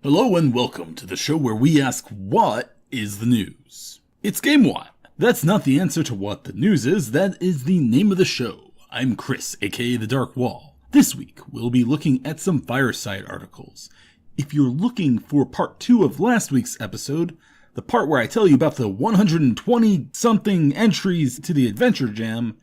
Hello and welcome to the show where we ask what is the news. It's GameWatt. That's not the answer to what the news is, that is the name of the show. I'm Chris, aka The Dark Wall. This week, we'll be looking at some fireside articles. If you're looking for part 2 of last week's episode, the part where I tell you about the 120-something entries to the Adventure Jam,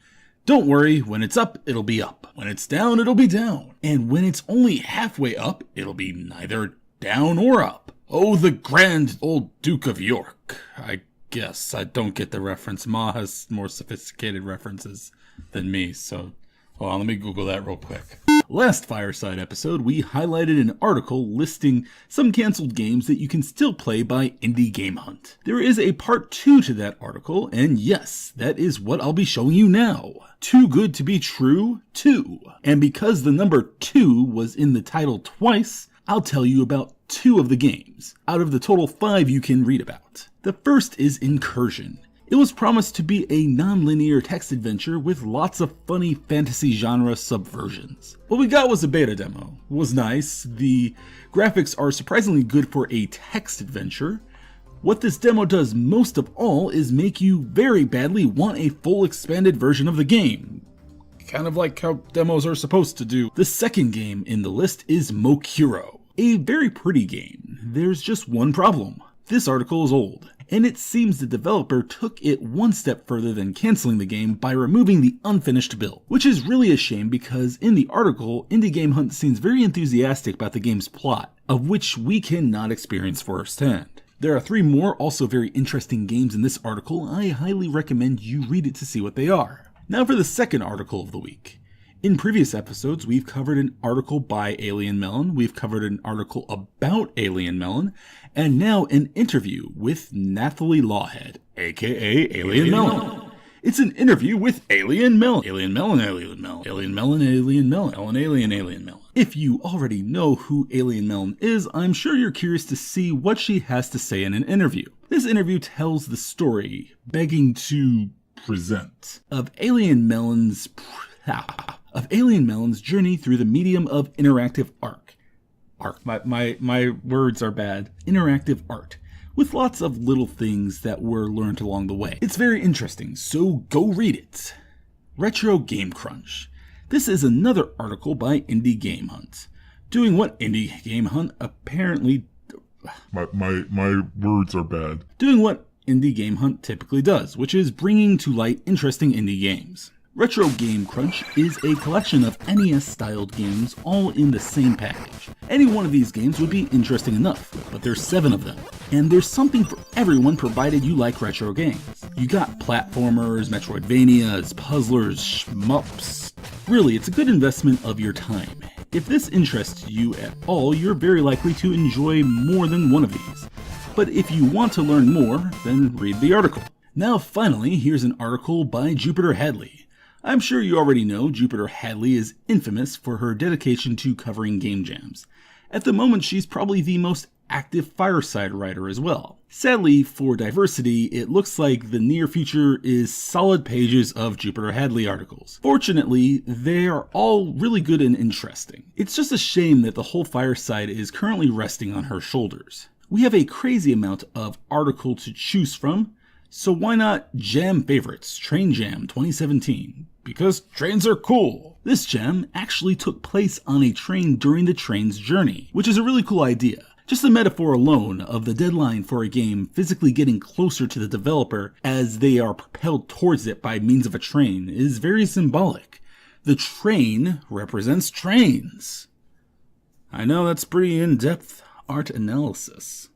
don't worry, when it's up, it'll be up. When it's down, it'll be down. And when it's only halfway up, it'll be neither down or up. Oh, the grand old Duke of York. I guess I don't get the reference. Ma has more sophisticated references than me, so hold on, let me Google that real quick. Last Fireside episode, we highlighted an article listing some canceled games that you can still play by Indie Game Hunt. There is a part 2 to that article, and yes, that is what I'll be showing you now. Too Good to Be True 2. And because the number 2 was in the title twice, I'll tell you about 2 of the games, out of the total 5 you can read about. The first is Incursion. It was promised to be a non-linear text adventure with lots of funny fantasy genre subversions. What we got was a beta demo. It was nice. The graphics are surprisingly good for a text adventure. What this demo does most of all is make you very badly want a full expanded version of the game. Kind of like how demos are supposed to do. The second game in the list is Mokuro. A very pretty game. There's just one problem. This article is old, and it seems the developer took it one step further than canceling the game by removing the unfinished build, which is really a shame because in the article, Indie Game Hunt seems very enthusiastic about the game's plot, of which we cannot experience firsthand. There are 3 more also very interesting games in this article. I highly recommend you read it to see what they are. Now for the second article of the week. In previous episodes, we've covered an article by Alien Melon, we've covered an article about Alien Melon, and now an interview with Nathalie Lawhead, aka Alien Melon. It's an interview with Alien Melon. Alien Melon, Alien Melon. Alien Melon, Alien Melon. Alien Melon. If you already know who Alien Melon is, I'm sure you're curious to see what she has to say in an interview. This interview tells the story, begging to present, of Alien Melon's journey through the medium of interactive art. My words are bad. Interactive art, with lots of little things that were learned along the way. It's very interesting, so go read it. Retro Game Crunch. This is another article by Indie Game Hunt, doing what Indie Game Hunt apparently... My words are bad. Doing what Indie Game Hunt typically does, which is bringing to light interesting indie games. Retro Game Crunch is a collection of NES-styled games all in the same package. Any one of these games would be interesting enough, but there's 7 of them. And there's something for everyone provided you like retro games. You got platformers, Metroidvanias, puzzlers, shmups. Really, it's a good investment of your time. If this interests you at all, you're very likely to enjoy more than one of these. But if you want to learn more, then read the article. Now finally, here's an article by Jupiter Hadley. I'm sure you already know Jupiter Hadley is infamous for her dedication to covering game jams. At the moment, she's probably the most active fireside writer as well. Sadly, for diversity, it looks like the near future is solid pages of Jupiter Hadley articles. Fortunately, they are all really good and interesting. It's just a shame that the whole fireside is currently resting on her shoulders. We have a crazy amount of article to choose from, so why not Jam Favorites, Train Jam 2017? Because trains are cool. This jam actually took place on a train during the train's journey, which is a really cool idea. Just the metaphor alone of the deadline for a game physically getting closer to the developer as they are propelled towards it by means of a train is very symbolic. The train represents trains. I know that's pretty in-depth art analysis,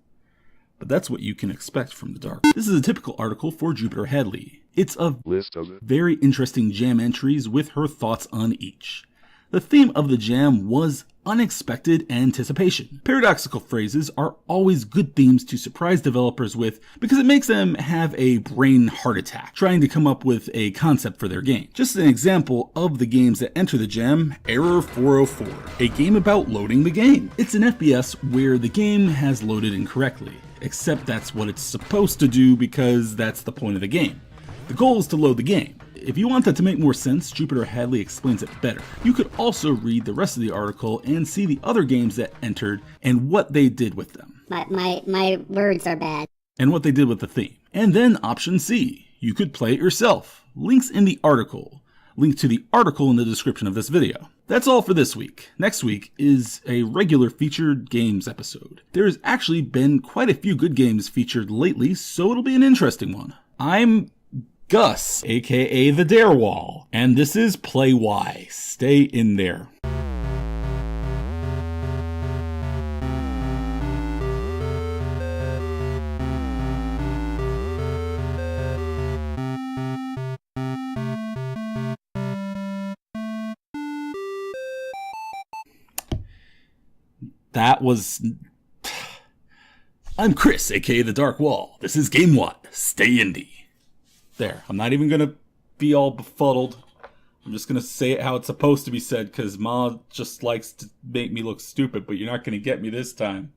but that's what you can expect from the dark. This is a typical article for Jupiter Hadley. It's a list of very interesting jam entries with her thoughts on each. The theme of the jam was unexpected anticipation. Paradoxical phrases are always good themes to surprise developers with because it makes them have a brain heart attack trying to come up with a concept for their game. Just an example of the games that enter the jam, Error 404, a game about loading the game. It's an FPS where the game has loaded incorrectly, except that's what it's supposed to do because that's the point of the game. The goal is to load the game. if you want that to make more sense, Jupiter Hadley explains it better. You could also read the rest of the article and see the other games that entered and what they did with them. My words are bad. And what they did with the theme. And then option C, you could play it yourself. Links in the article. Link to the article in the description of this video. That's all for this week. Next week is a regular featured games episode. There's actually been quite a few good games featured lately, so it'll be an interesting one. I'm Gus, aka the Darewall, and this is Play Y. Stay in there. That was... I'm Chris, aka the Dark Wall. This is GameWatt. Stay indie. There. I'm not even gonna be all befuddled. I'm just gonna say it how it's supposed to be said, because Ma just likes to make me look stupid, but you're not gonna get me this time.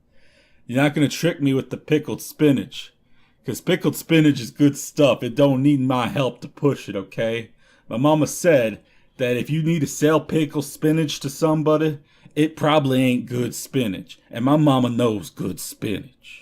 You're not gonna trick me with the pickled spinach. Because pickled spinach is good stuff. It don't need my help to push it, okay? My mama said that if you need to sell pickled spinach to somebody, it probably ain't good spinach. And my mama knows good spinach.